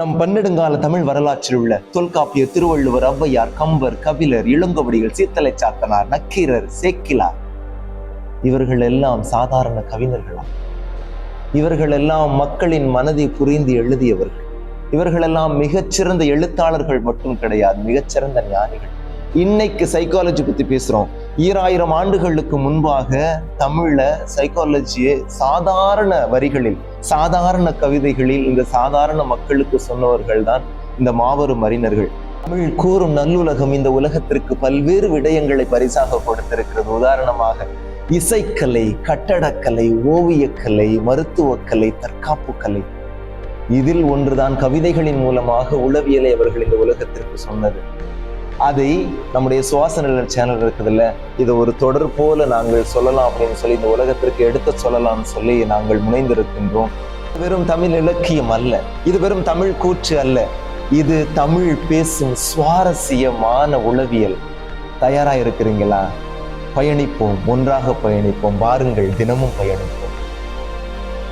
நம் பன்னெடுங்கால தமிழ் வரலாற்றில் உள்ள தொல்காப்பிய, திருவள்ளுவர், ஔவையார், கம்பர், கபிலர், இளங்கோவடிகள், சீத்தலை சாத்தனார், நக்கீரர், சேக்கிலார் இவர்கள் எல்லாம் சாதாரண கவிஞர்களா? இவர்கள் எல்லாம் மக்களின் மனதை புரிந்து எழுதியவர்கள். இவர்களெல்லாம் மிகச்சிறந்த எழுத்தாளர்கள் மட்டும் கிடையாது, மிகச்சிறந்த ஞானிகள். இன்னைக்கு சைக்காலஜி பத்தி பேசுறோம். 2000 ஆண்டுகளுக்கு முன்பாக தமிழ்ல சைக்காலஜியை சாதாரண வரிகளில், சாதாரண கவிதைகளில் இந்த சாதாரண மக்களுக்கு சொன்னவர்கள் தான் இந்த மாபெரும் அறிஞர்கள். தமிழ் கூறும் நல்லுலகம் இந்த உலகத்திற்கு பல்வேறு விடயங்களை பரிசாக கொடுத்திருக்கிறது. உதாரணமாக இசைக்கலை, கட்டடக்கலை, ஓவியக்கலை, மருத்துவக்கலை, தற்காப்பு கலை. இதில் ஒன்றுதான் கவிதைகளின் மூலமாக உளவியலை அவர்கள் இந்த உலகத்திற்கு சொன்னது. அதை நம்முடைய சுவாச நிழல் சேனல் இருக்குதுல்ல, இதை ஒரு தொடர் போல நாங்கள் சொல்லலாம் அப்படின்னு சொல்லி இந்த உலகத்திற்கு எடுத்து சொல்லலாம்னு சொல்லி நாங்கள் முனைந்திருக்கின்றோம். வெறும் தமிழ் இலக்கியம் அல்ல, இது வெறும் தமிழ் கூற்று அல்ல, இது தமிழ் பேசும் சுவாரஸ்யமான உளவியல். தயாரா இருக்கிறீங்களா? பயணிப்போம், ஒன்றாக பயணிப்போம். வாருங்கள், தினமும் பயணிப்போம்.